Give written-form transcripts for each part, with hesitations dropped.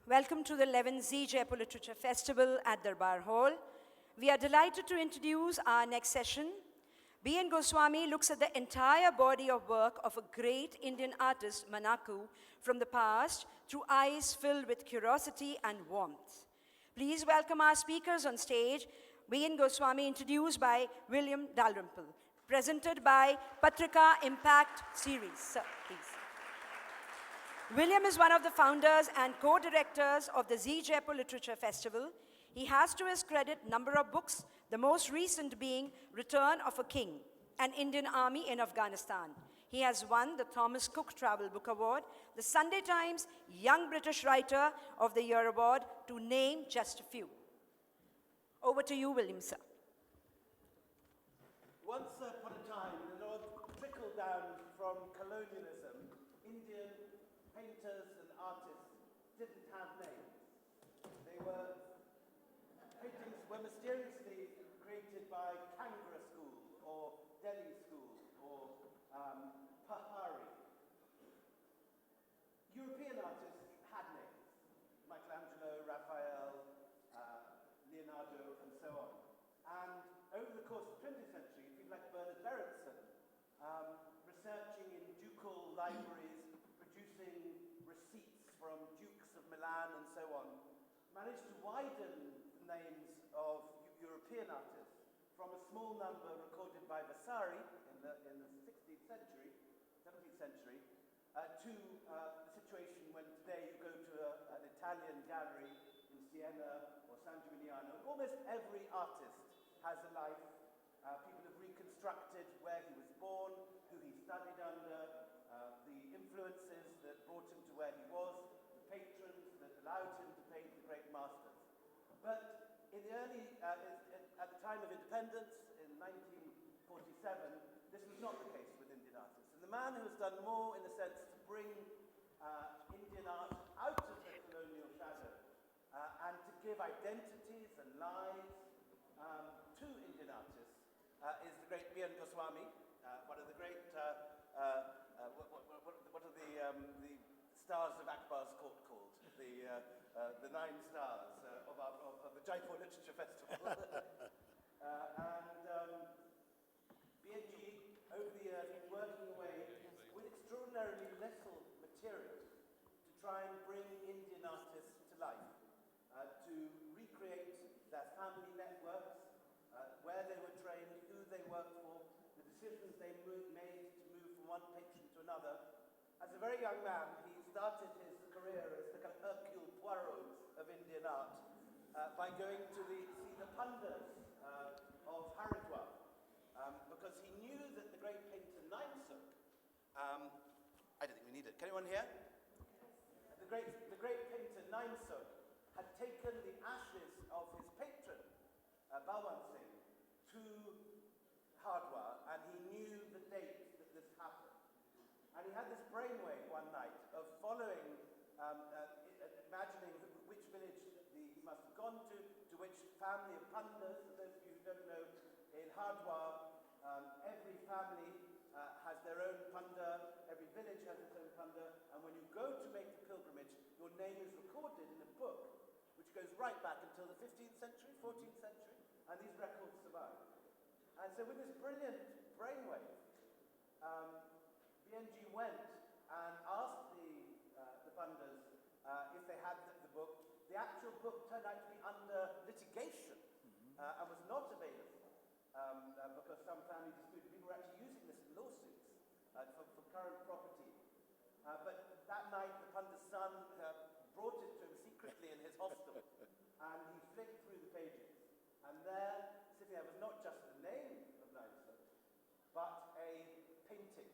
Welcome to the 11th ZEE Jaipur Literature Festival at Darbar Hall. We are delighted to introduce our next session. B.N. Goswamy looks at the entire body of work of a great Indian artist, Manaku, from the past through eyes filled with curiosity and warmth. Please welcome our speakers on stage. B.N. Goswamy, introduced by William Dalrymple, presented by Patrika Impact Series. Sir, please. William is one of the founders and co-directors of the ZEE Jaipur Literature Festival. He has to his credit a number of books, the most recent being Return of a King, an Indian Army in Afghanistan. He has won the Thomas Cook Travel Book Award, the Sunday Times Young British Writer of the Year Award, to name just a few. Over to you, William, sir. Once upon a time, in the north, trickled down from colonialism, Indian painters and artists didn't have names. Paintings were mysteriously created by Kangra School, or Delhi School, or Pahari. European artists had names: Michelangelo, Raphael, Leonardo, and so on. And over the course of the 20th century, people like Bernard Berenson, researching in ducal libraries, producing receipts from dukes of Milan and so on, managed to widen the names of European artists from a small number recorded by Vasari in the 16th century, 17th century, to the situation when today you go to an Italian gallery in Siena or San Gimignano. Almost every artist has a life. People have reconstructed where he was born, who he studied under, the influences that brought him to where he was, the patrons that allowed him to paint the great masters. But in the at the time of independence in 1947, this was not the case with Indian artists. And the man who has done more in a sense to bring Indian art out of the colonial shadow and to give identities and lives to Indian artists is the great B.N. Goswamy, one of the great what are the stars of Akbar's court called? The 9 stars of the Jaipur Literature Festival. B.N.G. over the years been working away with extraordinarily little material to try and bring Indian artists to life, to recreate their family networks, where they were trained, who they worked for, the decisions they made to move from one patron to another. As a very young man, he started his career as the kind of Hercule Poirot of Indian art by going to see the Pandas of Haridwar, because he knew that the great painter Nainsukh, I don't think we need it. Can anyone hear? The great painter Nainsukh had taken the ashes of his patron, Balwant Singh, to Hardwar, and he knew the date that this happened. And he had this brainwave one night of following, imagining which village he must have gone to which family of Pandas. For those of you who don't know, in Hardwar, every family has their own Panda, every village has its own Panda, and when you go to make the pilgrimage, your name is recorded in a book which goes right back until the 15th century, 14th century, and these records survive. And so with this brilliant brainwave, B.N.G. went and asked the Pandas if they had the book. The actual book turned out to be under litigation and was not available because some family disputed. People were actually using this in lawsuits for current property. But that night, the Panda's son brought it to him secretly in his hostel, and he flicked through the pages. And there, sitting there, was not just the name of Nainsukh, but a painting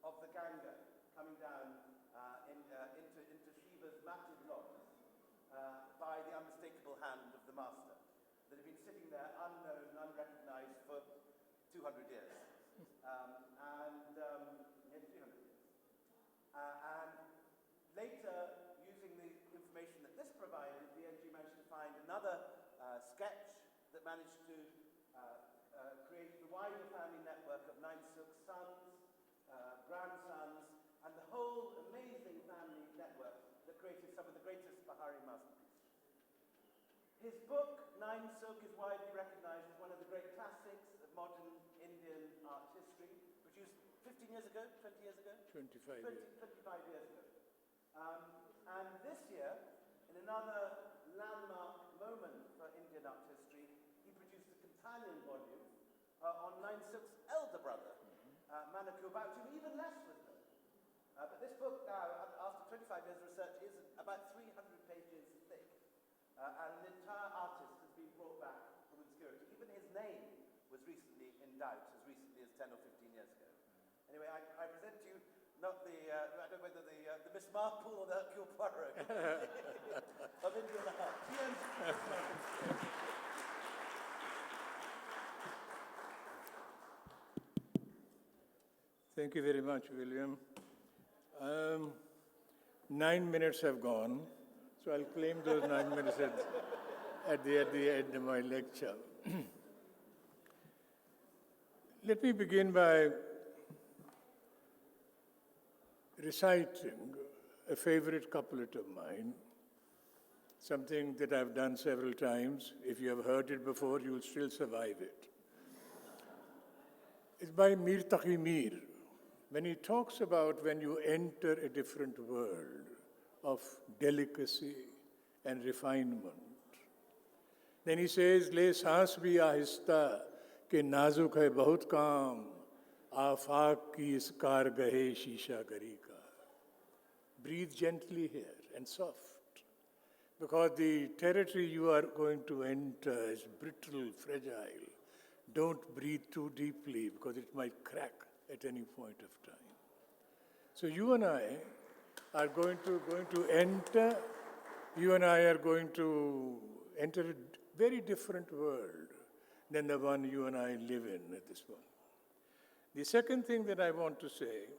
of the Ganga coming down into Shiva's matted locks by the unmistakable hand of the master, that had been sitting there unknown and unrecognized for 200 years. Nearly 300 years. And later, using the information that this provided, B.N.G. managed to find another sketch that managed to create the wider family network of Nainsukh's sons, grandsons, and the whole amazing family network that created some of the greatest Bahari His book, Nainsukh, is widely recognized as one of the great classics of modern Indian art history, produced 15 years ago, 20 years ago? 25 years. 25 years ago. And this year, in another landmark moment for Indian art history, he produced a companion volume on Nainsukh's elder brother, Manaku, about whom even less was known. But this book now, after 25 years of research, is about 300 pages thick. And an entire artist has been brought back from obscurity. Even his name was recently in doubt, as recently as 10 or 15 years ago. Anyway, I present to you not the, I don't know whether the Miss Marple or the Hercule Poirot of Indian art. Thank you very much, William. 9 minutes have gone, so I'll claim those 9 minutes at the end of my lecture. Let me begin by reciting a favorite couplet of mine, something that I've done several times. If you have heard it before, you'll still survive it. It's by Mir Taqi Mir. When he talks about when you enter a different world of delicacy and refinement, then he says, "Le saans bhi ahista ke nazuk hai bahut kaam, afaq ki is kargahe shisha gari ka." Breathe gently here and soft, because the territory you are going to enter is brittle, fragile. Don't breathe too deeply, because it might crack at any point of time. So you and I are going to enter a very different world than the one you and I live in at this point. The second thing that I want to say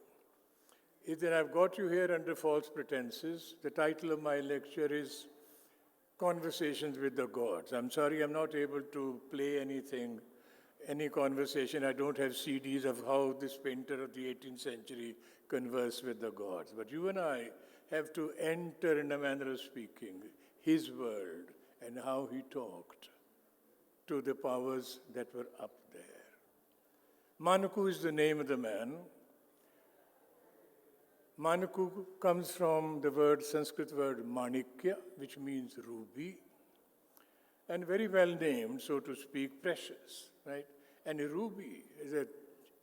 is that I've got you here under false pretenses. The title of my lecture is Conversations with the Gods. I'm sorry I'm not able to play any conversation. I don't have CDs of how this painter of the 18th century conversed with the gods. But you and I have to enter, in a manner of speaking, his world and how he talked to the powers that were up there. Manaku is the name of the man. Manaku comes from the Sanskrit word manikya, which means ruby, and very well named, so to speak, precious, right? And a ruby is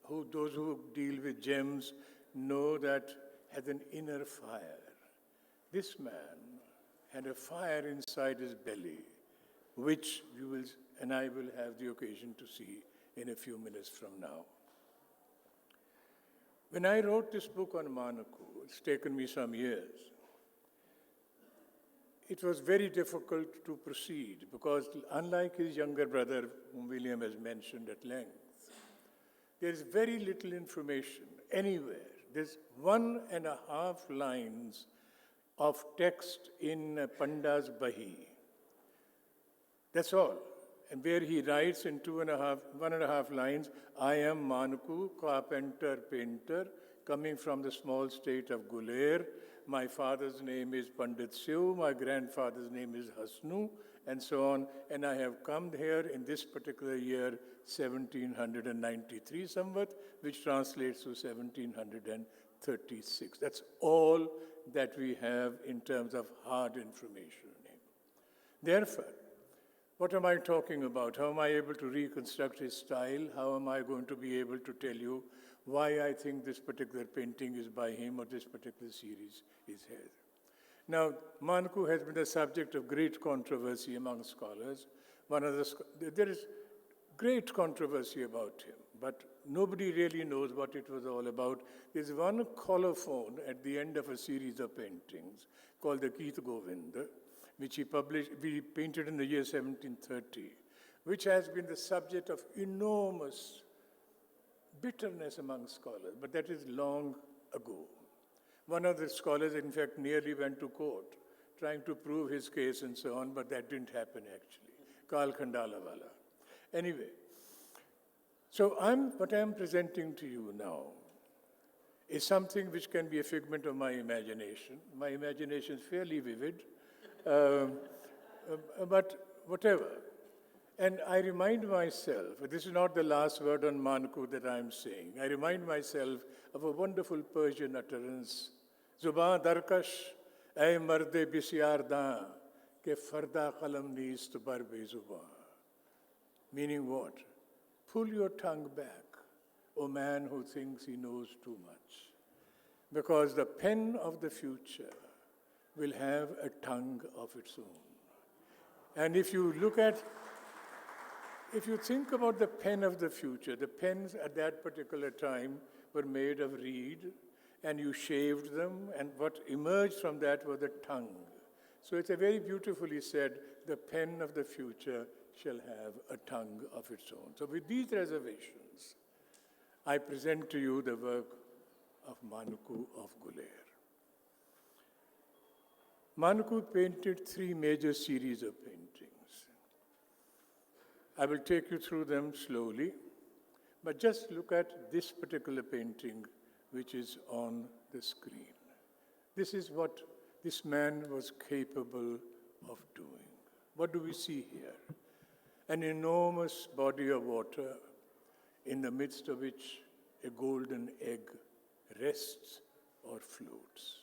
those who deal with gems know that has an inner fire. This man had a fire inside his belly, which you will and I will have the occasion to see in a few minutes from now. When I wrote this book on Manaku, it's taken me some years. It was very difficult to proceed because, unlike his younger brother, whom William has mentioned at length, there is very little information anywhere. There's 1.5 lines of text in Panda's Bahi. That's all. And where he writes in 1.5 lines, "I am Manaku, carpenter, painter, coming from the small state of Guler. My father's name is Pandit Siu, my grandfather's name is Hasnu," and so on. "And I have come here in this particular year, 1793 Samvat, which translates to 1736. That's all that we have in terms of hard information on him. Therefore, what am I talking about? How am I able to reconstruct his style? How am I going to be able to tell you why I think this particular painting is by him or this particular series is his? Now, Manaku has been the subject of great controversy among scholars. There is great controversy about him, but nobody really knows what it was all about. There's one colophon at the end of a series of paintings called the Geet Govinda, which he painted in the year 1730, which has been the subject of enormous bitterness among scholars, but that is long ago. One of the scholars, in fact, nearly went to court, trying to prove his case and so on, but that didn't happen actually. Kal Khandalawala. Anyway, so what I'm presenting to you now is something which can be a figment of my imagination. My imagination is fairly vivid. But whatever. And I remind myself, this is not the last word on Manaku that I'm saying, I remind myself of a wonderful Persian utterance, Zuban darkash, ay marde bisyar da, ke farda qalam neest barbe zuban. Meaning what? Pull your tongue back, O man who thinks he knows too much. Because the pen of the future will have a tongue of its own. And if you think about the pen of the future, the pens at that particular time were made of reed, and you shaved them, and what emerged from that was the tongue. So it's a very beautifully said, the pen of the future shall have a tongue of its own. So with these reservations, I present to you the work of Manaku of Guler. Manaku painted 3 major series of paintings. I will take you through them slowly, but just look at this particular painting which is on the screen. This is what this man was capable of doing. What do we see here? An enormous body of water in the midst of which a golden egg rests or floats.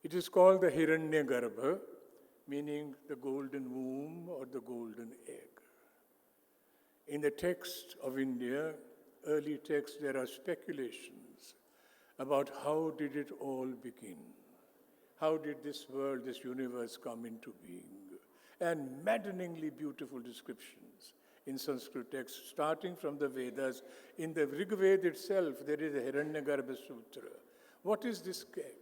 It is called the Hiranyagarbha, meaning the golden womb or the golden egg. In the text of India, early texts, there are speculations about how did it all begin? How did this world, this universe come into being? And maddeningly beautiful descriptions in Sanskrit texts, starting from the Vedas. In the Rig Veda itself, there is a Hiranyagarbha Sutra. What is this egg?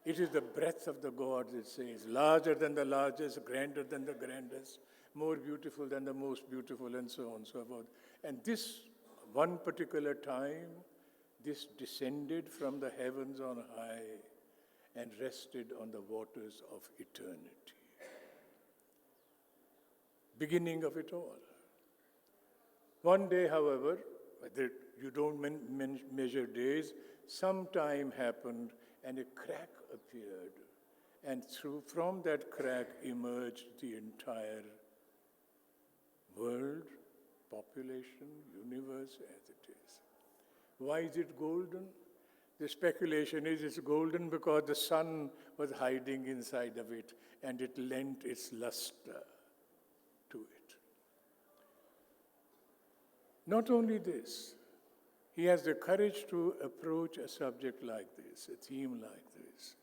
It is the breath of the gods, it says, larger than the largest, grander than the grandest, more beautiful than the most beautiful, and so on and so forth. And this one particular time, this descended from the heavens on high and rested on the waters of eternity. Beginning of it all. One day, however, you don't measure days, some time happened and a crack appeared, and from that crack emerged the entire world, population, universe as it is. Why is it golden? The speculation is it's golden because the sun was hiding inside of it and it lent its luster to it. Not only this, he has the courage to approach a subject like this, a theme like this.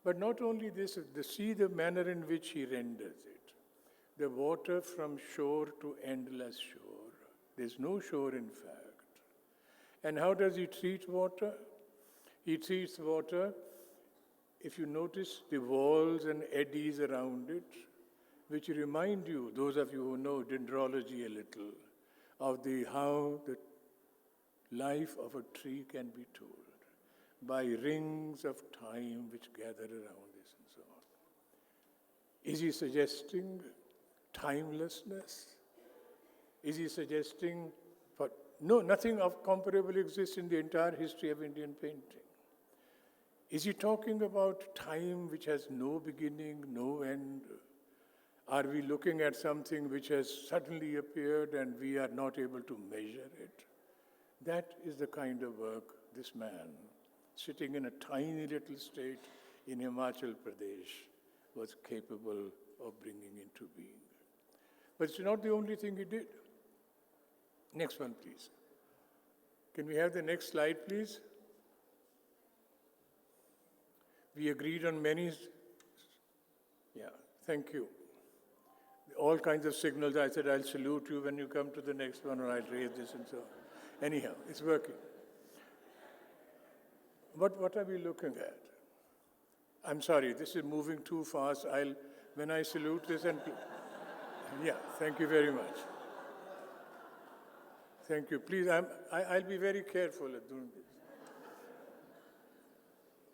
But not only this, see the manner in which he renders it. The water from shore to endless shore. There's no shore, in fact. And how does he treat water? He treats water, if you notice the walls and eddies around it, which remind you, those of you who know dendrology a little, of how the life of a tree can be told by rings of time which gather around this and so on. Is he suggesting timelessness? Is he suggesting, no, nothing of comparable exists in the entire history of Indian painting. Is he talking about time which has no beginning, no end? Are we looking at something which has suddenly appeared and we are not able to measure it? That is the kind of work this man, sitting in a tiny little state in Himachal Pradesh, was capable of bringing into being. But it's not the only thing he did. Next one, please. Can we have the next slide, please? We agreed on many. Yeah, thank you. All kinds of signals. I said, I'll salute you when you come to the next one, or I'll raise this and so on. Anyhow, it's working. What are we looking at? I'm sorry, this is moving too fast. When I salute this and... Yeah, thank you very much. Thank you. Please, I'll be very careful at doing this.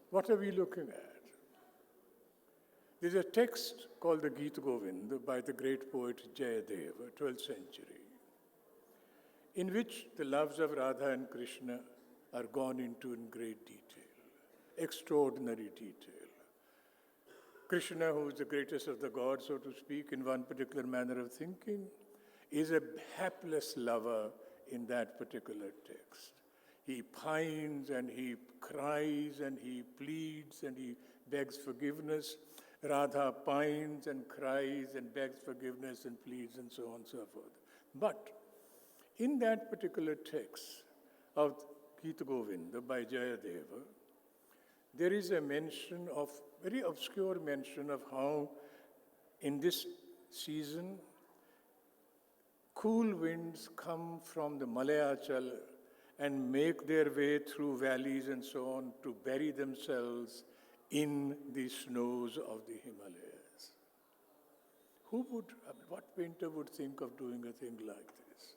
What are we looking at? There's a text called the Geet Govind by the great poet Jayadeva, 12th century, in which the loves of Radha and Krishna are gone into in great detail, extraordinary detail. Krishna, who is the greatest of the gods, so to speak, in one particular manner of thinking, is a hapless lover in that particular text. He pines and he cries and he pleads and he begs forgiveness. Radha pines and cries and begs forgiveness and pleads and so on and so forth. But in that particular text of Geet Govinda by Jayadeva, there is a mention of, very obscure mention of how in this season, cool winds come from the Malayachal and make their way through valleys and so on to bury themselves in the snows of the Himalayas. What painter would think of doing a thing like this?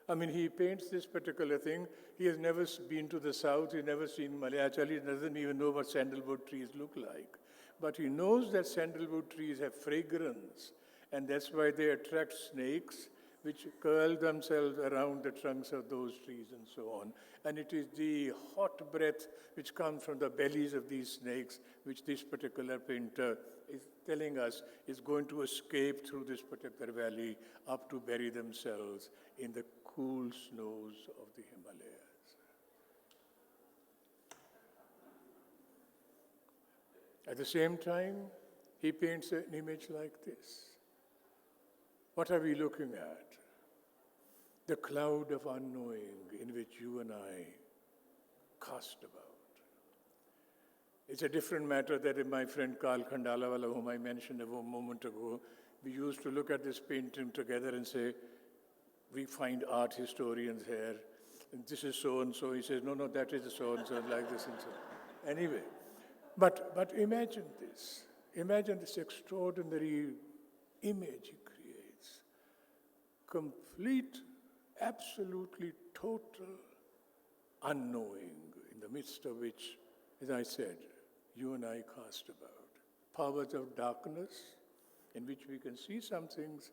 I mean, he paints this particular thing. He has never been to the south. He's never seen Malayachal. He doesn't even know what sandalwood trees look like. But he knows that sandalwood trees have fragrance, and that's why they attract snakes, which curl themselves around the trunks of those trees and so on. And it is the hot breath which comes from the bellies of these snakes, which this particular painter is telling us is going to escape through this particular valley up to bury themselves in the cool snows of the Himalayas. At the same time, he paints an image like this. What are we looking at? The cloud of unknowing in which you and I cast about. It's a different matter that in my friend Karl Khandalawala, whom I mentioned a moment ago, we used to look at this painting together and say, we find art historians here, and this is so-and-so. He says, no, that is so-and-so, like this and so. Anyway, but imagine this. Imagine this extraordinary image he creates. Complete, absolutely total unknowing, in the midst of which, as I said, you and I cast about. Powers of darkness, in which we can see some things,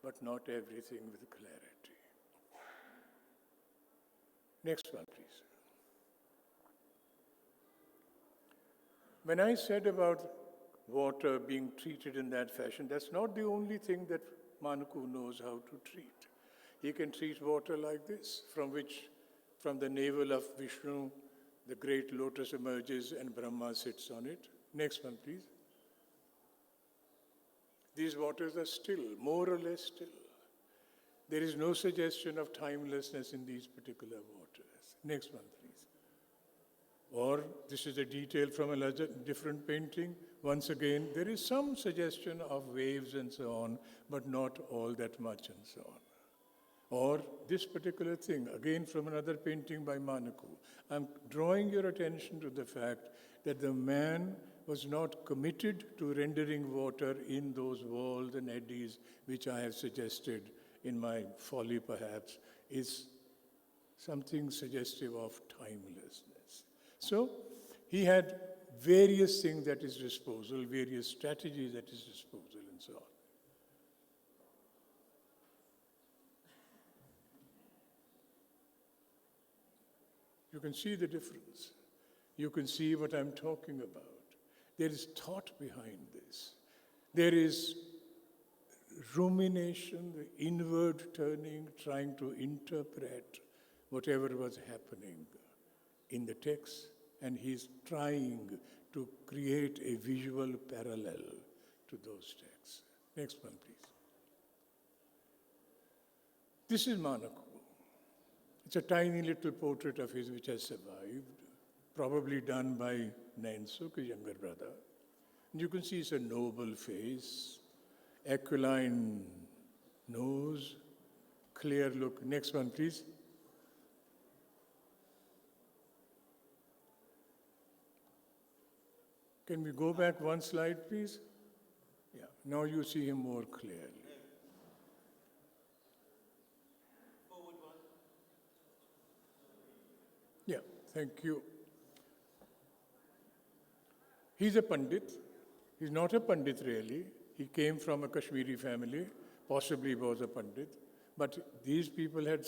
but not everything with clarity. Next one, please. When I said about water being treated in that fashion, that's not the only thing that Manaku knows how to treat. He can treat water like this, from the navel of Vishnu, the great lotus emerges and Brahma sits on it. Next one, please. These waters are still, more or less still. There is no suggestion of timelessness in these particular waters. Next one, please. Or, this is a detail from a different painting. Once again, there is some suggestion of waves and so on, but not all that much and so on. Or this particular thing, again from another painting by Manaku. I'm drawing your attention to the fact that the man was not committed to rendering water in those walls and eddies, which I have suggested in my folly perhaps, is something suggestive of timelessness. So he had various things at his disposal, various strategies at his disposal, and so on. You can see the difference. You can see what I'm talking about. There is thought behind this. There is rumination, the inward turning, trying to interpret whatever was happening in the text, and he's trying to create a visual parallel to those texts. Next one, please. This is Manaku. It's a tiny little portrait of his which has survived, probably done by Nainsukh, his younger brother. And you can see it's a noble face, aquiline nose, clear look. Next one, please. Can we go back one slide, please? Yeah, now you see him more clearly. Forward one. Yeah, thank you. He's a Pandit. He's not a Pandit really. He came from a Kashmiri family, possibly was a Pandit. But these people had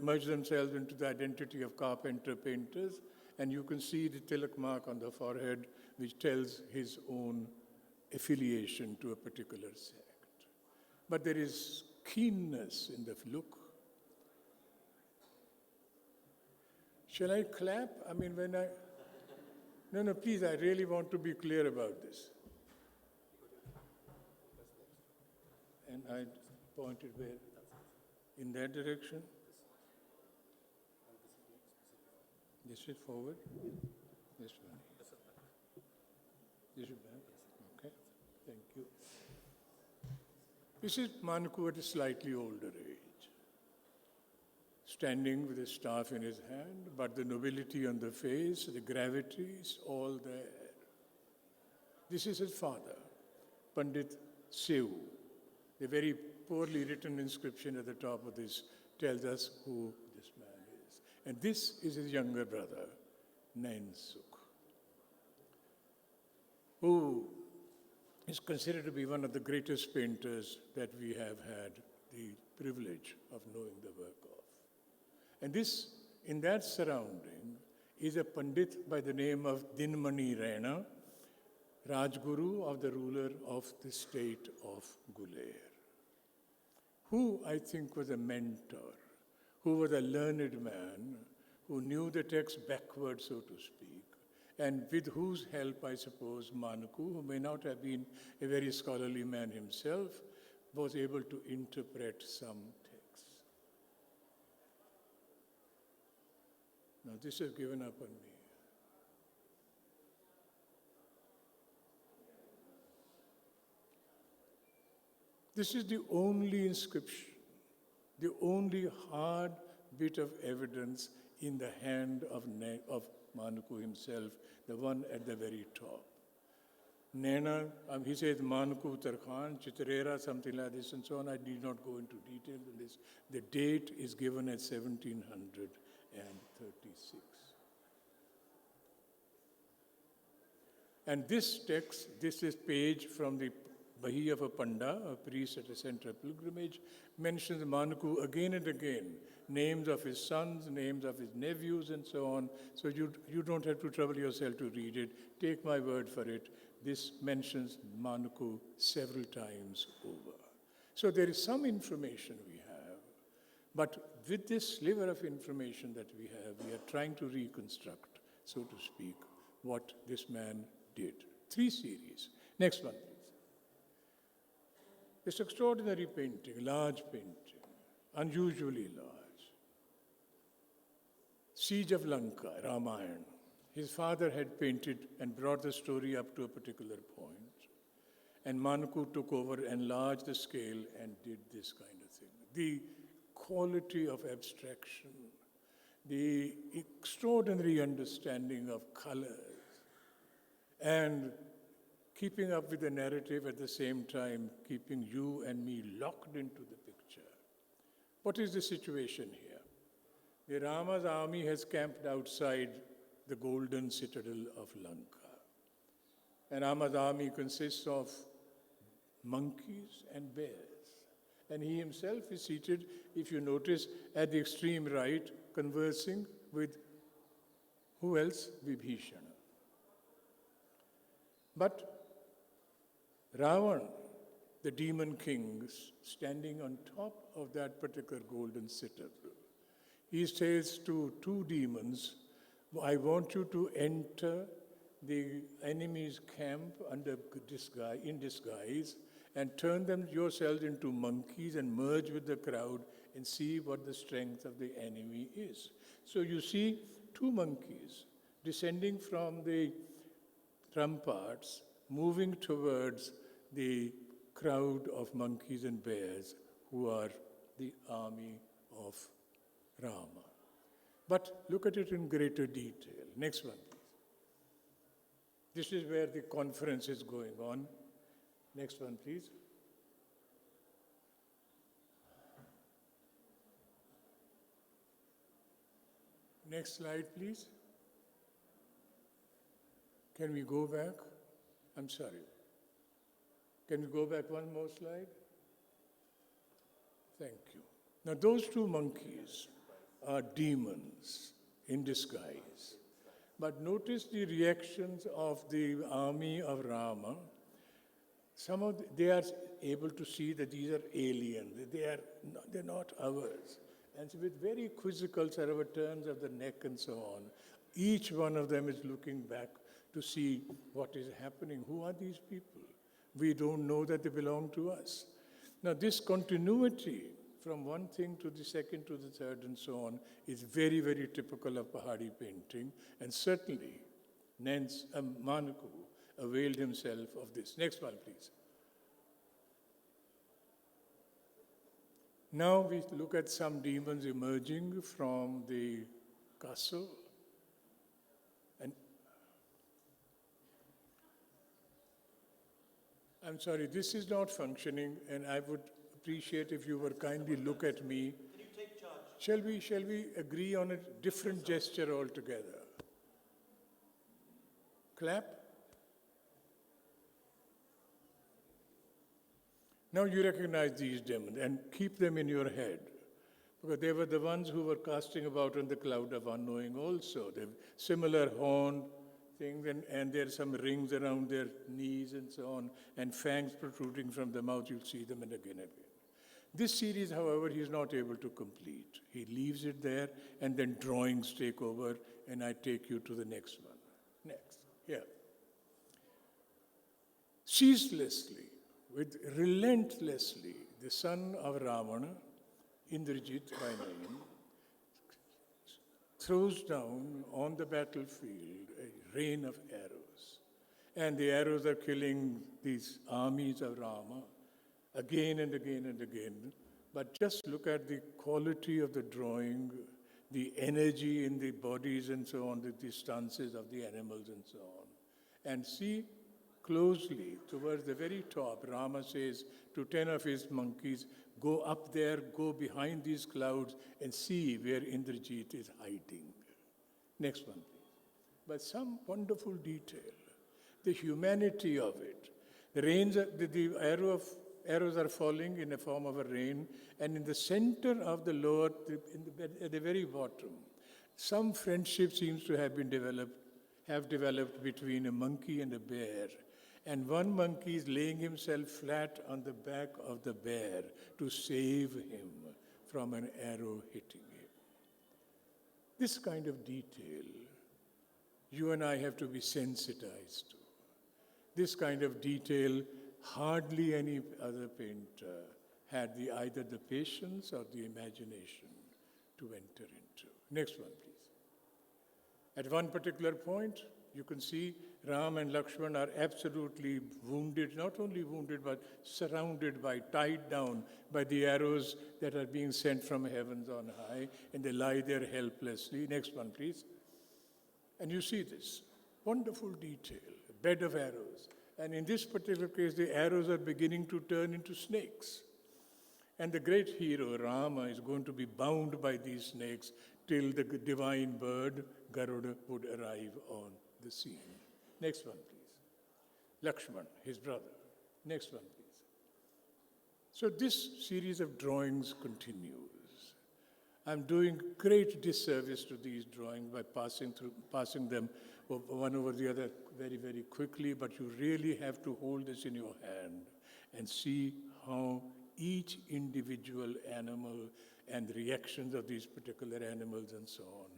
merged themselves into the identity of carpenter painters, and you can see the tilak mark on the forehead, which tells his own affiliation to a particular sect. But there is keenness in the look. Shall I clap? I mean, when I... No, please, I really want to be clear about this. And I pointed where? In that direction? This is forward? This one. This is back? Okay, thank you. This is Manaku at a slightly older age, standing with a staff in his hand, but the nobility on the face, the gravity is all there. This is his father, Pandit Seu. The very poorly written inscription at the top of this tells us who this man is. And this is his younger brother, Nainsukh, who is considered to be one of the greatest painters that we have had the privilege of knowing the work of. And this, in that surrounding, is a Pandit by the name of Dinmani Raina, Rajguru of the ruler of the state of Guler, who I think was a mentor, who was a learned man, who knew the text backwards, so to speak, and with whose help, I suppose, Manaku, who may not have been a very scholarly man himself, was able to interpret some texts. Now, this has given up on me. This is the only inscription, the only hard bit of evidence in the hand of Manaku himself, the one at the very top. Naina, he says Manaku Tarkhan, Chitrera, something like this, and so on. I need not go into detail on this. The date is given at 1736. And this text, this is page from the Bahi of a Panda, a priest at a central pilgrimage, mentions Manaku again and again, names of his sons, names of his nephews, and so on. So you don't have to trouble yourself to read it. Take my word for it. This mentions Manaku several times over. So there is some information we have, but with this sliver of information that we have, we are trying to reconstruct, so to speak, what this man did. 3 series. Next one, please. This extraordinary painting, large painting, unusually large. Siege of Lanka, Ramayana. His father had painted and brought the story up to a particular point. And Manaku took over, enlarged the scale, and did this kind of thing. The quality of abstraction, the extraordinary understanding of colors, and keeping up with the narrative at the same time, keeping you and me locked into the picture. What is the situation here? The Rama's army has camped outside the golden citadel of Lanka. And Rama's army consists of monkeys and bears. And he himself is seated, if you notice, at the extreme right, conversing with who else? Vibhishana. But Ravan, the demon king, standing on top of that particular golden citadel, he says to 2 demons, I want you to enter the enemy's camp in disguise and turn them yourselves into monkeys and merge with the crowd and see what the strength of the enemy is. So you see 2 monkeys descending from the ramparts, moving towards the crowd of monkeys and bears who are the army of Rama. But look at it in greater detail. Next one, please. This is where the conference is going on. Next one, please. Next slide, please. Can we go back? I'm sorry. Can we go back one more slide? Thank you. Now, those 2 monkeys are demons in disguise. But notice the reactions of the army of Rama they are able to see that these are alien, they're not ours. And so with very quizzical sort of turns of the neck and so on, each one of them is looking back to see what is happening. Who are these people? We don't know that they belong to us. Now this continuity from one thing to the second to the third and so on is very, very typical of Pahari painting, and certainly Manaku availed himself of this. Next one, please. Now we look at some demons emerging from the castle. And I'm sorry, this is not functioning, and I would appreciate if you would kindly look at me. Can you take charge? Shall we agree on a different gesture altogether? Clap. Now you recognize these demons and keep them in your head, because they were the ones who were casting about on the cloud of unknowing also. They have similar horn things, and there are some rings around their knees and so on, and fangs protruding from the mouth. You'll see them again. This series, however, he is not able to complete. He leaves it there, and then drawings take over, and I take you to the next one. Next, here. Ceaselessly, relentlessly, the son of Ravana, Indrajit by name, throws down on the battlefield a rain of arrows. And the arrows are killing these armies of Rama again and again and again. But just look at the quality of the drawing, the energy in the bodies and so on, the stances of the animals and so on. And see closely, towards the very top, Rama says to 10 of his monkeys, go up there, go behind these clouds, and see where Indrajit is hiding. Next one, please. But some wonderful detail, the humanity of it. The arrows are falling in the form of a rain, and in the center of the lower, at the very bottom, some friendship seems to have developed between a monkey and a bear. And one monkey is laying himself flat on the back of the bear to save him from an arrow hitting him. This kind of detail, you and I have to be sensitized to. This kind of detail, hardly any other painter had either the patience or the imagination to enter into. Next one, please. At one particular point, you can see Ram and Lakshman are absolutely wounded, not only wounded, but surrounded by, tied down by the arrows that are being sent from heavens on high, and they lie there helplessly. Next one, please. And you see this wonderful detail, a bed of arrows. And in this particular case, the arrows are beginning to turn into snakes. And the great hero, Rama, is going to be bound by these snakes till the divine bird, Garuda, would arrive on the scene. Next one, please. Lakshman, his brother. Next one, please. So this series of drawings continues. I'm doing great disservice to these drawings by passing them one over the other very, very quickly, but you really have to hold this in your hand and see how each individual animal and the reactions of these particular animals and so on,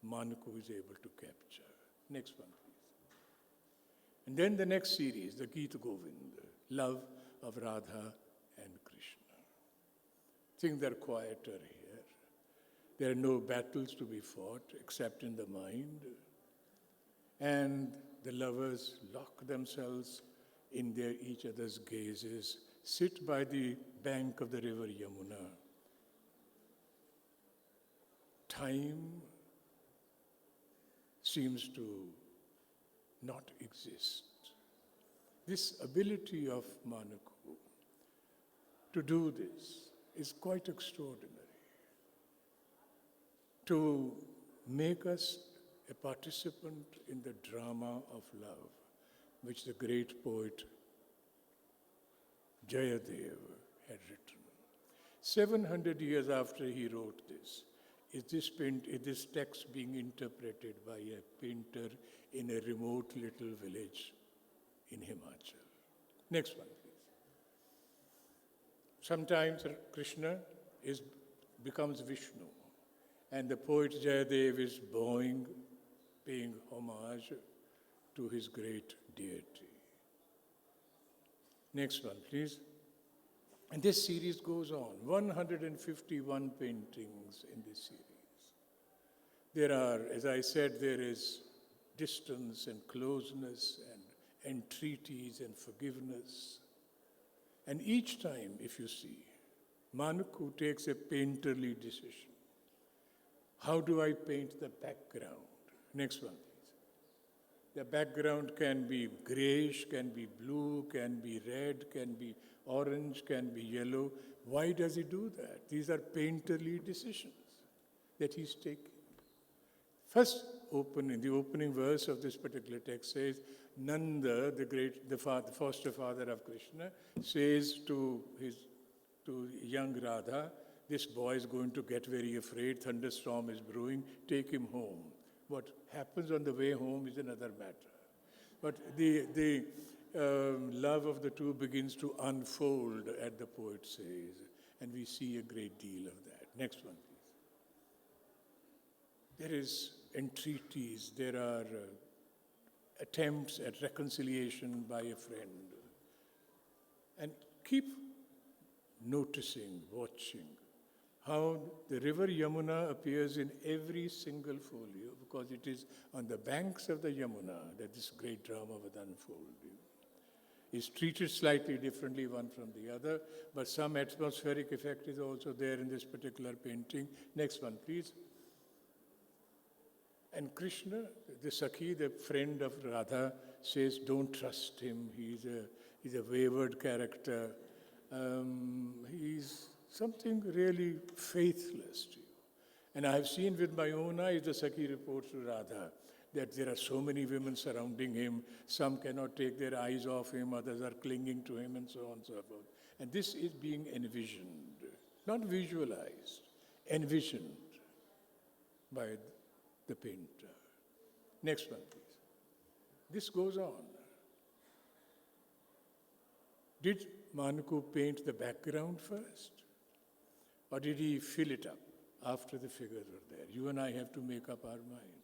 Manaku is able to capture. Next one, please. And then the next series, the Geet Govind, love of Radha and Krishna. Things are quieter here. There are no battles to be fought except in the mind. And the lovers lock themselves in each other's gazes, sit by the bank of the river Yamuna. Time seems to not exist. This ability of Manaku to do this is quite extraordinary. To make us a participant in the drama of love, which the great poet Jayadev had written. 700 years after he wrote this, is this text being interpreted by a painter in a remote little village in Himachal. Next one, please. Sometimes Krishna becomes Vishnu, and the poet Jayadev is bowing, paying homage to his great deity. Next one, please. And this series goes on, 151 paintings in this series. There are, as I said, there is distance and closeness and entreaties and forgiveness. And each time, if you see, Manaku takes a painterly decision. How do I paint the background? Next one, please. The background can be grayish, can be blue, can be red, can be orange, can be yellow. Why does he do that? These are painterly decisions that he's taking. First, the opening verse of this particular text says, Nanda, the foster father of Krishna, says to young Radha, this boy is going to get very afraid, thunderstorm is brewing, take him home. What happens on the way home is another matter. But the love of the two begins to unfold, as the poet says, and we see a great deal of that. Next one, please. There is entreaties, there are attempts at reconciliation by a friend. And keep noticing, watching, how the river Yamuna appears in every single folio, because it is on the banks of the Yamuna that this great drama would unfold. Is treated slightly differently one from the other, but some atmospheric effect is also there in this particular painting. Next one, please. And Krishna, the Sakhi, the friend of Radha, says, don't trust him. He's a wayward character. He's something really faithless to you. And I have seen with my own eyes, the Sakhi reports to Radha, that there are so many women surrounding him. Some cannot take their eyes off him, others are clinging to him, and so on and so forth. And this is being envisioned, not visualized, envisioned by the painter. Next one, please. This goes on. Did Manaku paint the background first? Or did he fill it up after the figures were there? You and I have to make up our minds.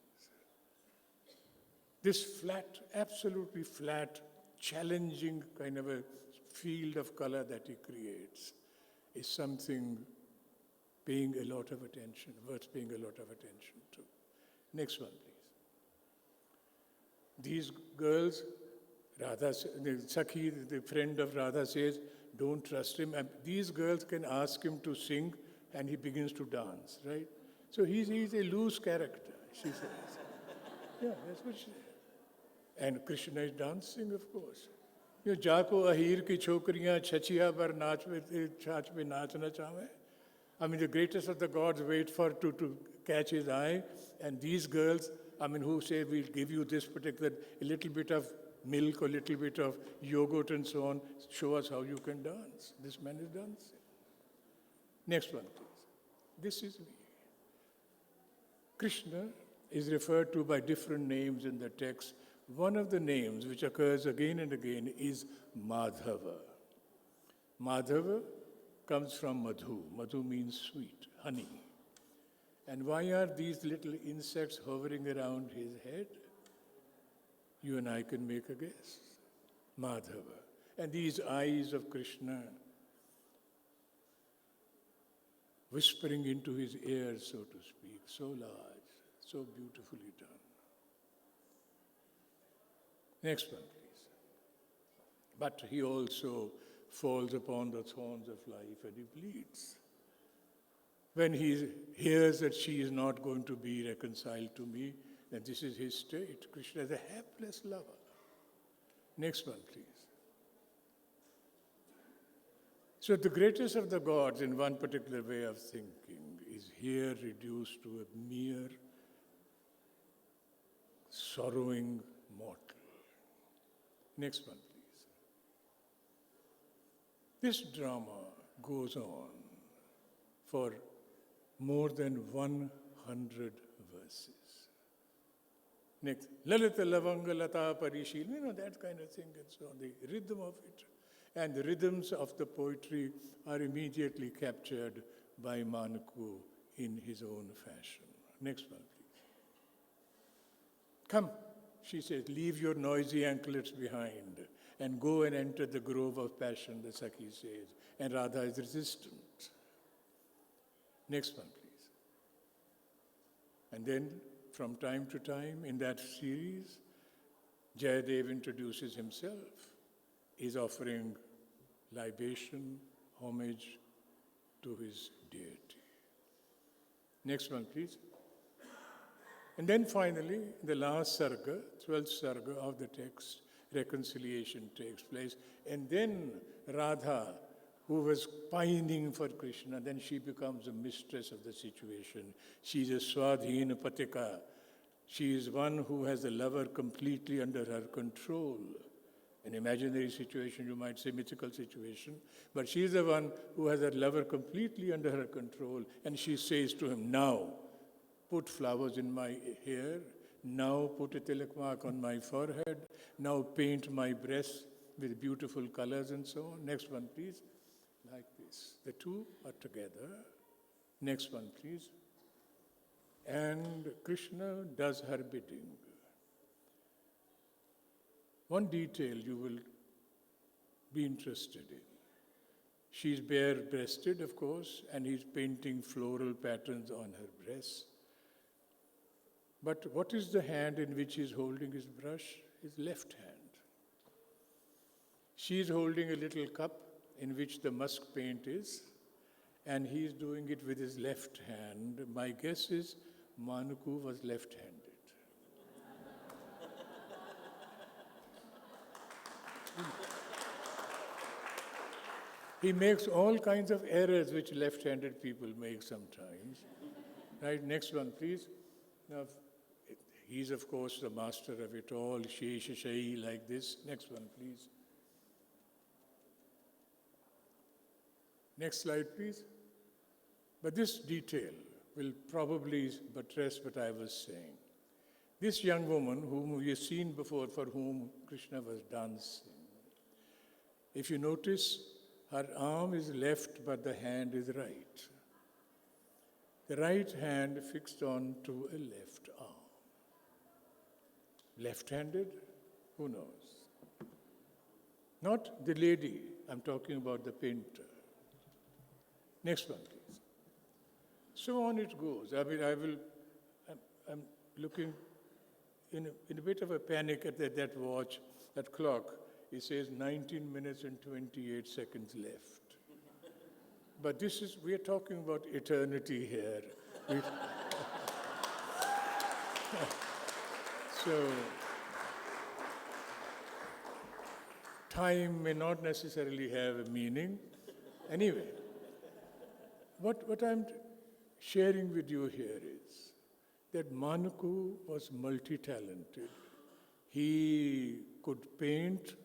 This flat, absolutely flat, challenging kind of a field of color that he creates is something paying a lot of attention, worth paying a lot of attention to. Next one, please. These girls, Radha, the Sakhi, the friend of Radha, says, don't trust him. And these girls can ask him to sing, and he begins to dance, right? So he's a loose character, she says. Yeah, that's what she says. And Krishna is dancing, of course. Jako ahir ki chokriyan chachiya par naach mein naachna chahe. I mean, the greatest of the gods wait to catch his eye, and these girls, who say, we'll give you this particular, a little bit of milk, a little bit of yogurt and so on, show us how you can dance. This man is dancing. Next one, please. This is me. Krishna is referred to by different names in the text. One of the names which occurs again and again is Madhava. Madhava comes from Madhu. Madhu means sweet, honey. And why are these little insects hovering around his head? You and I can make a guess. Madhava. And these eyes of Krishna whispering into his ear, so to speak, so large, so beautifully done. Next one, please. But he also falls upon the thorns of life and he bleeds. When he hears that she is not going to be reconciled to me, then this is his state. Krishna is a helpless lover. Next one, please. So the greatest of the gods, in one particular way of thinking, is here reduced to a mere sorrowing mortal. Next one, please. This drama goes on for more than 100 verses. Next, Lalita Lavanga Lata Parishil, that kind of thing, and so on, the rhythm of it. and the rhythms of the poetry are immediately captured by Manaku in his own fashion. Next one, please. Come, she says, leave your noisy anklets behind and go and enter the grove of passion, the Sakhi says. And Radha is resistant. Next one, please. And then, from time to time in that series, Jayadev introduces himself. He's offering libation, homage to his deity. Next one, please. And then finally, the last sarga, 12th sarga of the text, reconciliation takes place. And then Radha, who was pining for Krishna, then she becomes a mistress of the situation. She's a swadhina patika. She is one who has the lover completely under her control. An imaginary situation, you might say mythical situation, but she is the one who has her lover completely under her control, and she says to him, now, put flowers in my hair, now put a tilak mark on my forehead, now paint my breasts with beautiful colors and so on. Next one, please. Like this. The two are together. Next one, please. And Krishna does her bidding. One detail you will be interested in. She's bare-breasted, of course, and he's painting floral patterns on her breasts. But what is the hand in which he's holding his brush? His left hand. She's holding a little cup in which the musk paint is, and he's doing it with his left hand. My guess is Manaku was left-handed. He makes all kinds of errors which left-handed people make sometimes. Right, next one, please. Now, he's, of course, the master of it all, Shai, like this. Next one, please. Next slide, please. But this detail will probably buttress what I was saying. This young woman, whom we have seen before, for whom Krishna was dancing, if you notice, her arm is left, but the hand is right. The right hand fixed on to a left arm. Left-handed? Who knows? Not the lady. I'm talking about the painter. Next one, please. So on it goes. I'm looking in a bit of a panic at that watch, that clock. It says 19 minutes and 28 seconds left. But we are talking about eternity here. So, time may not necessarily have a meaning. Anyway, what I'm sharing with you here is that Manaku was multi-talented. He could paint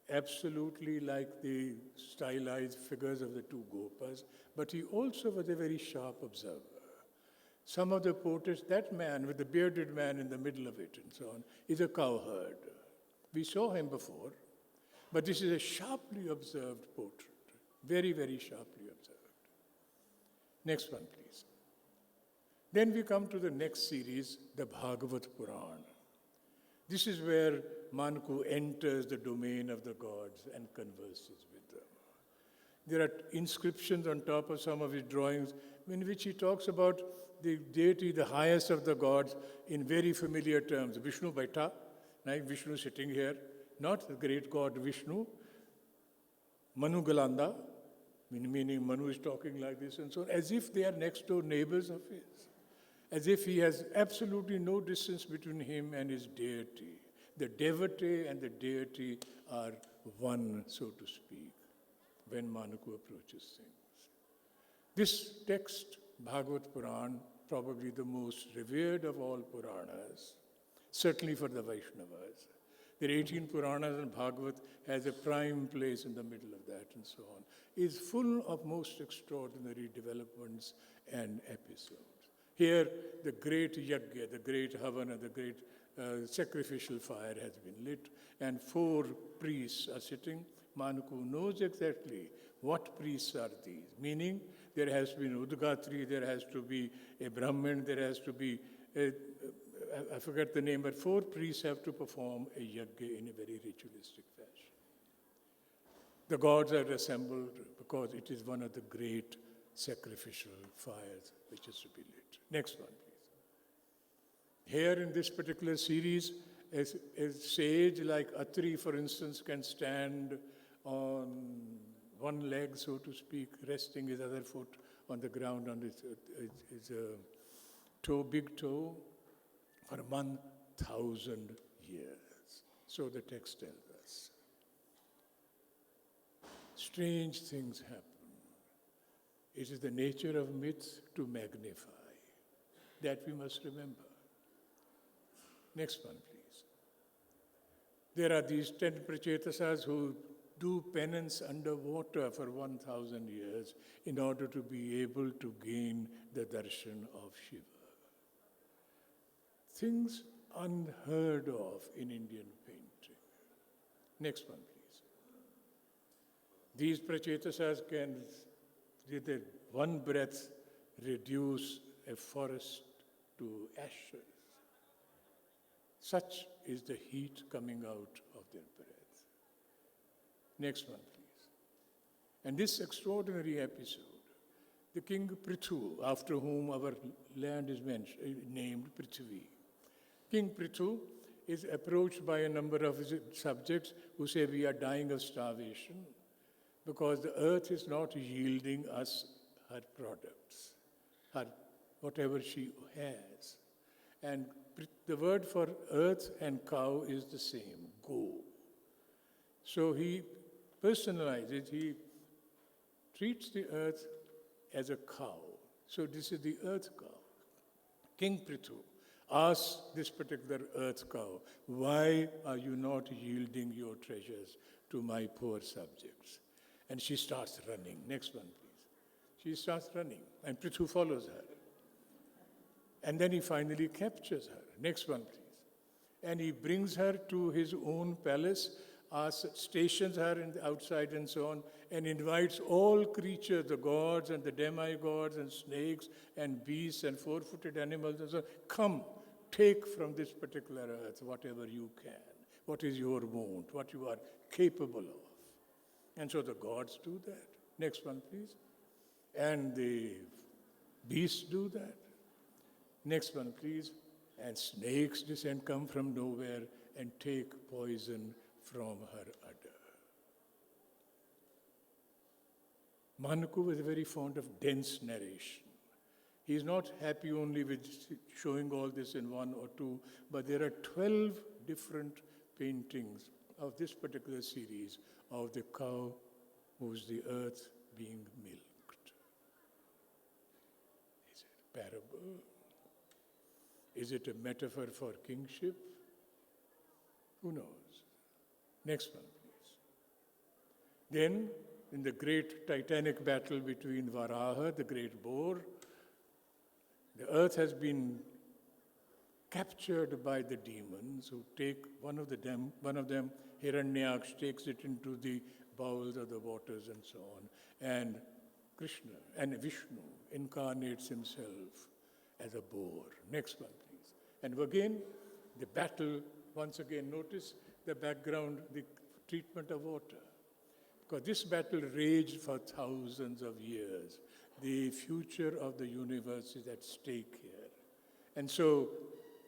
absolutely like the stylized figures of the two Gopas, but he also was a very sharp observer. Some of the portraits, that man with the bearded man in the middle of it and so on, is a cowherd. We saw him before, but this is a sharply observed portrait, very, very sharply observed. Next one, please. Then we come to the next series, the Bhagavad Puran. This is where Manaku enters the domain of the gods and converses with them. There are inscriptions on top of some of his drawings in which he talks about the deity, the highest of the gods, in very familiar terms. Vishnu Baita, like Vishnu sitting here, not the great god Vishnu. Manu Galanda, meaning Manu is talking like this and so on, as if they are next door neighbors of his. As if he has absolutely no distance between him and his deity. The devotee and the deity are one, so to speak, when Manaku approaches things. This text, Bhagavad Puran, probably the most revered of all Puranas, certainly for the Vaishnavas. There are 18 Puranas and Bhagavad has a prime place in the middle of that and so on, is full of most extraordinary developments and episodes. Here, the great yajna, the great havana, the great sacrificial fire has been lit, and 4 priests are sitting Manaku knows exactly what priests are these. Meaning, there has to be an Udgatri, there has to be a Brahmin, there has to be, I forget the name, but 4 priests have to perform a yajna in a very ritualistic fashion. The gods are assembled because it is one of the great sacrificial fires which is to be lit. Next one, please. Here in this particular series, a sage like Aakhri, for instance, can stand on one leg, so to speak, resting his other foot on the ground on his toe, big toe, for 1,000 years. So the text tells us. Strange things happen. It is the nature of myth to magnify. That we must remember. Next one, please. There are these 10 prachetasas who do penance underwater for 1,000 years in order to be able to gain the darshan of Shiva. Things unheard of in Indian painting. Next one, please. These prachetasas can, with one breath, reduce a forest to ashes. Such is the heat coming out of their breath. Next one, please. And this extraordinary episode, the King Prithu, after whom our land is named Prithvi. King Prithu is approached by a number of his subjects who say, we are dying of starvation because the earth is not yielding us her products, whatever she has. And the word for earth and cow is the same, go. So he personalizes it. He treats the earth as a cow. So this is the earth cow. King Prithu asks this particular earth cow, why are you not yielding your treasures to my poor subjects? And she starts running. Next one, please. She starts running, and Prithu follows her. And then he finally captures her. Next one, please. And he brings her to his own palace, stations her outside and so on, and invites all creatures, the gods and the demigods and snakes and beasts and four-footed animals and so on, come, take from this particular earth whatever you can, what is your want, what you are capable of. And so the gods do that. Next one, please. And the beasts do that. Next one, please. And snakes descend, come from nowhere and take poison from her udder. Manaku was very fond of dense narration. He is not happy only with showing all this in one or two, but there are 12 different paintings of this particular series of the cow who's the earth being milked. Is it a parable? Is it a metaphor for kingship? Who knows? Next one, please. Then, in the great titanic battle between Varaha, the great boar, the earth has been captured by the demons who take one of them, Hiranyaksh, takes it into the bowels of the waters and so on. And Krishna and Vishnu incarnates himself as a boar. Next one, please. And again, the battle, once again, notice the background, the treatment of water. Because this battle raged for thousands of years. The future of the universe is at stake here. And so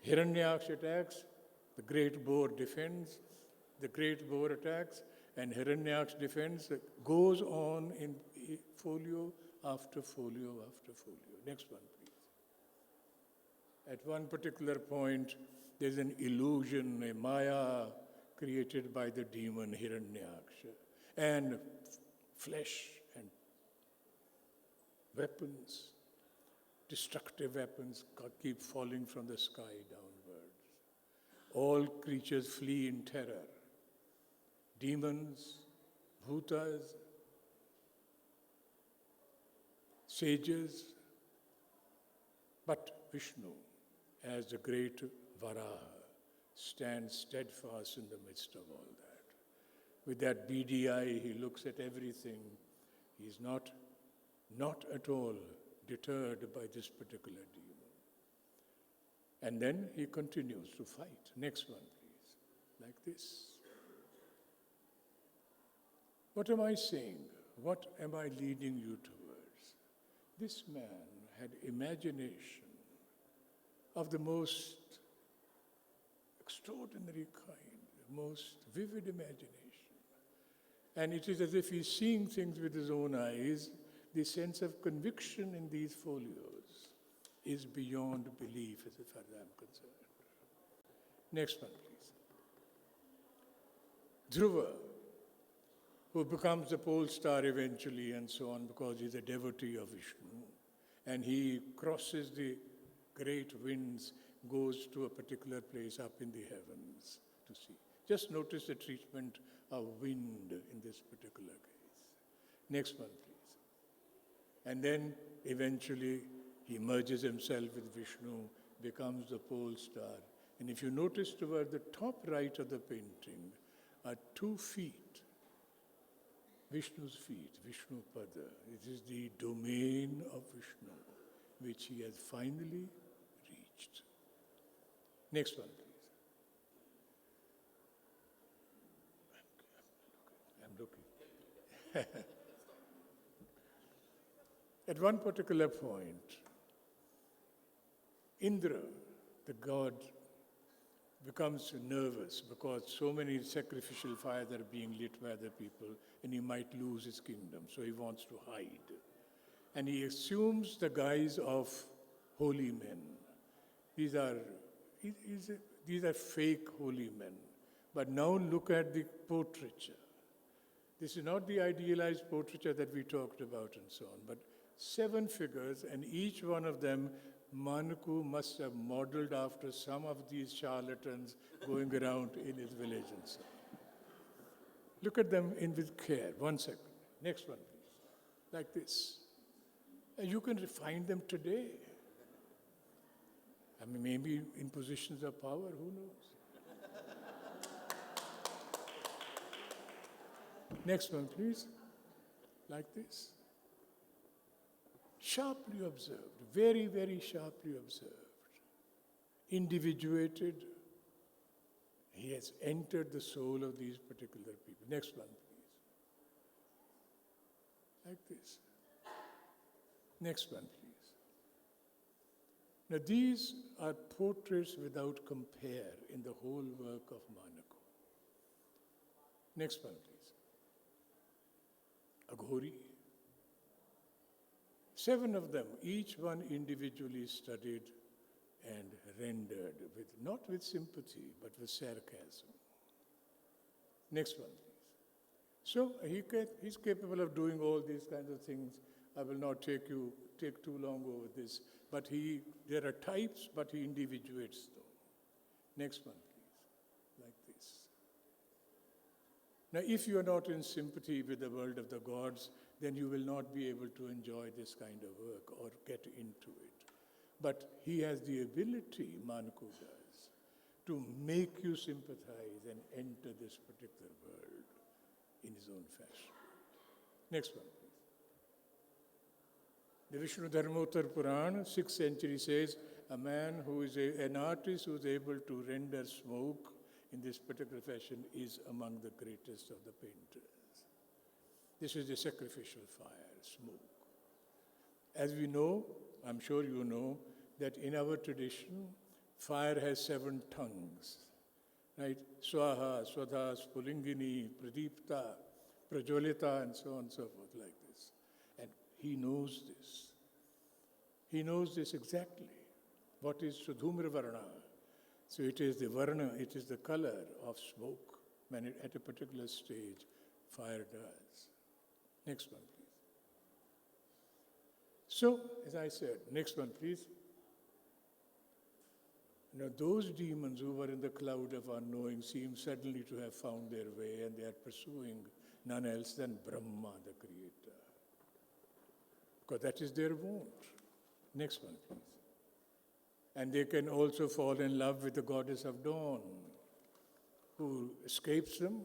Hiranyaksh attacks, the great boar defends, the great boar attacks, and Hiranyaksh defends, goes on in folio after folio after folio. Next one, please. At one particular point, there's an illusion, a maya created by the demon Hiranyaksh, and flesh and weapons, destructive weapons keep falling from the sky downwards. All creatures flee in terror. Demons, bhutas, sages, but Vishnu, as the great Varaha, stands steadfast in the midst of all that. With that beady eye, he looks at everything. He's not at all deterred by this particular demon. And then he continues to fight. Next one, please. Like this. What am I saying? What am I leading you towards? This man had imagination of the most extraordinary kind, the most vivid imagination. And it is as if he's seeing things with his own eyes. The sense of conviction in these folios is beyond belief as far as I'm concerned. Next one, please. Dhruva, who becomes the pole star eventually and so on because he's a devotee of Vishnu. And he crosses the great winds, goes to a particular place up in the heavens to see. Just notice the treatment of wind in this particular case. Next one, please. And then eventually he merges himself with Vishnu, becomes the pole star. And if you notice toward the top right of the painting are 2 feet. Vishnu's feet, Vishnu Pada. It is the domain of Vishnu, which he has finally reached. Next one, please. I'm looking. At one particular point, Indra, the god, becomes nervous because so many sacrificial fires are being lit by other people and he might lose his kingdom, so he wants to hide. And he assumes the guise of holy men. These are fake holy men. But now look at the portraiture. This is not the idealized portraiture that we talked about and so on, but 7 figures, and each one of them Manaku must have modeled after some of these charlatans going around in his village and so on. Look at them in with care. 1 second. Next one, please. Like this. And you can find them today. I mean, maybe in positions of power, who knows? Next one, please. Like this. Sharply observed, very, very sharply observed. Individuated. He has entered the soul of these particular people. Next one, please. Like this. Next one, please. Now, these are portraits without compare in the whole work of Manaku. Next one, please. Aghori. 7 of them, each one individually studied and rendered, not with sympathy, but with sarcasm. Next one, please. So he's capable of doing all these kinds of things. I will not take too long over this, but there are types, but he individuates them. Next one, please, like this. Now, if you are not in sympathy with the world of the gods, then you will not be able to enjoy this kind of work or get into it. But he has the ability, Manaku does, to make you sympathize and enter this particular world in his own fashion. Next one, please. The Vishnu Dharmotar Puran, 6th century, says a man who is an artist who is able to render smoke in this particular fashion is among the greatest of the painters. This is the sacrificial fire, smoke. As we know, I'm sure you know, that in our tradition, fire has 7 tongues, right? Swaha, Swadha, Spulingini, Pradipta, Prajolita, and so on and so forth, like this. And he knows this. He knows this exactly. What is Sudhumra Varna? So it is the Varna, it is the color of smoke when at a particular stage fire does. Next one, please. So, as I said, next one, please. Now, those demons who were in the cloud of unknowing seem suddenly to have found their way, and they are pursuing none else than Brahma, the creator. Because that is their want. Next one, please. And they can also fall in love with the goddess of dawn, who escapes them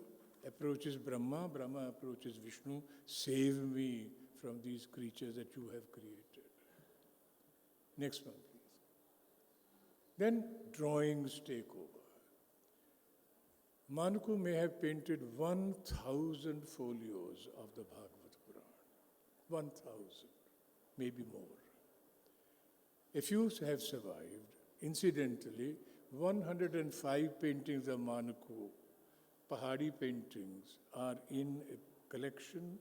approaches Brahma, Brahma approaches Vishnu, save me from these creatures that you have created. Next one, please. Then drawings take over. Manaku may have painted 1,000 folios of the Bhagavad Puran. 1,000, maybe more. A few have survived. Incidentally, 105 paintings of Manaku, Pahadi paintings, are in a collection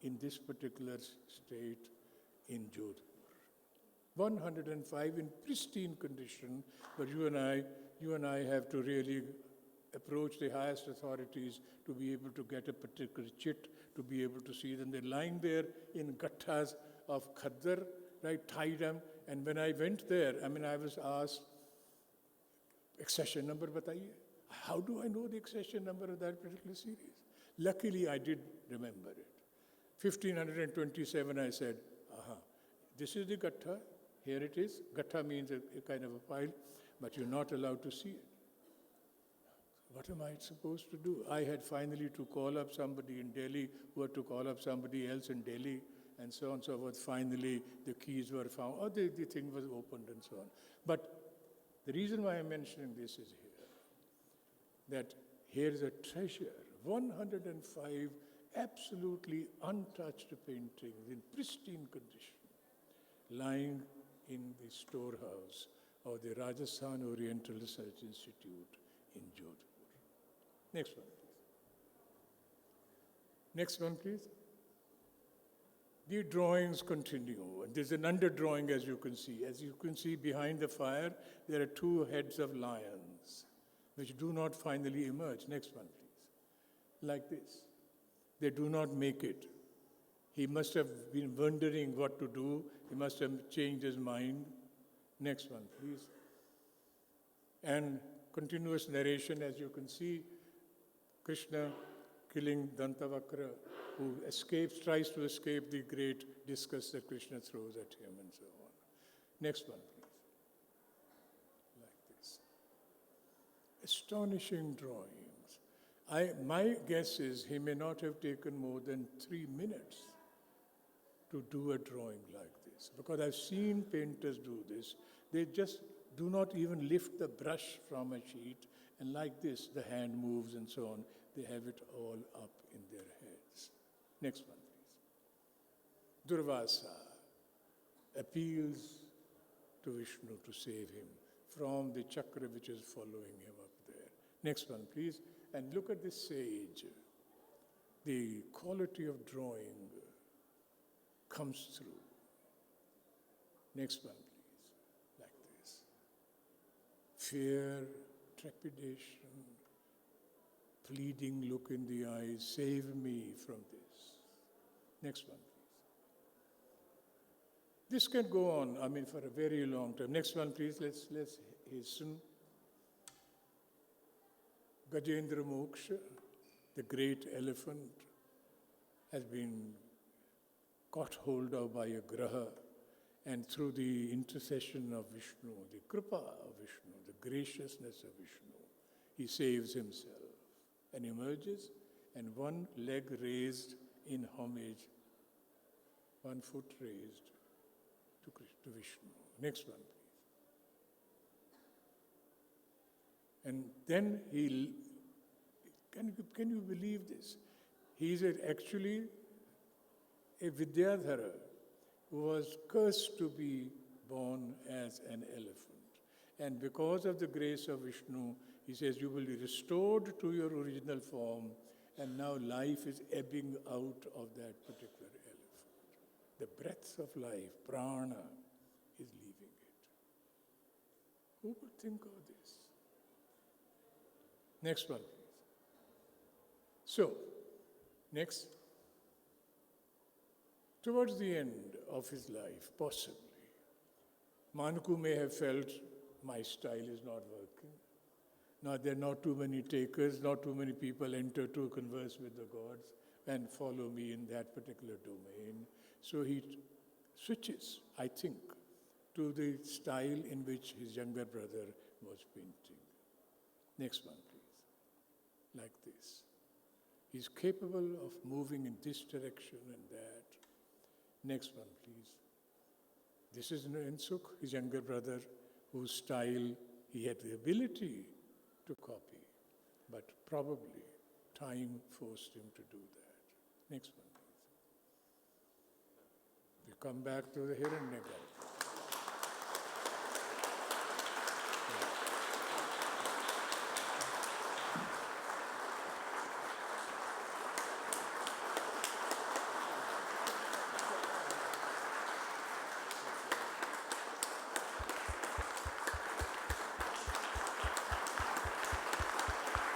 in this particular state in Jodhpur. 105 in pristine condition, but you and I have to really approach the highest authorities to be able to get a particular chit, to be able to see them. They're lying there in gatthas of khaddar, right, tied them. And when I went there, I was asked, accession number bataiye. How do I know the accession number of that particular series? Luckily, I did remember it. 1527, I said, this is the gatha, here it is. Gatha means a kind of a pile, but you're not allowed to see it. What am I supposed to do? I had finally to call up somebody in Delhi, who had to call up somebody else in Delhi, and so on and so forth. Finally, the keys were found, or the thing was opened and so on. But the reason why I'm mentioning this is here, that here is a treasure, 105 absolutely untouched paintings in pristine condition, lying in the storehouse of the Rajasthan Oriental Research Institute in Jodhpur. Next one, please. Next one, please. The drawings continue. And there's an underdrawing, as you can see. As you can see behind the fire, there are two heads of lions, which do not finally emerge. Next one, please. Like this. They do not make it. He must have been wondering what to do. He must have changed his mind. Next one, please. And continuous narration, as you can see, Krishna killing Dantavakra, who tries to escape the great discus that Krishna throws at him and so on. Next one, please. Like this. Astonishing drawings. My guess is he may not have taken more than 3 minutes to do a drawing like this, because I've seen painters do this. They just do not even lift the brush from a sheet, and like this, the hand moves and so on. They have it all up in their heads. Next one, please. Durvasa appeals to Vishnu to save him from the chakra which is following him up there. Next one, please. And look at this sage. The quality of drawing comes through. Next one, please. Like this. Fear, trepidation, pleading look in the eyes, save me from this. Next one, please. This can go on, for a very long time. Next one, please. Let's hasten. Gajendra Moksha, the great elephant, has been caught hold of by a graha, and through the intercession of Vishnu, the kripa of Vishnu, the graciousness of Vishnu, he saves himself and emerges, and one leg raised in homage, 1 foot raised to Vishnu. Next one, please. And then can you believe this? He is actually a Vidyadhara who was cursed to be born as an elephant. And because of the grace of Vishnu, he says, you will be restored to your original form, and now life is ebbing out of that particular elephant. The breath of life, prana, is leaving it. Who could think of this? Next one, please. So, next. Towards the end of his life, possibly, Manaku may have felt, my style is not working. Now, there are not too many takers, not too many people enter to converse with the gods and follow me in that particular domain. So he switches, I think, to the style in which his younger brother was painting. Next one, please. Like this. He's capable of moving in this direction and that. Next one, please. This is Nainsukh, his younger brother, whose style he had the ability to copy, but probably time forced him to do that. Next one, please. We come back to the Hiranyaka.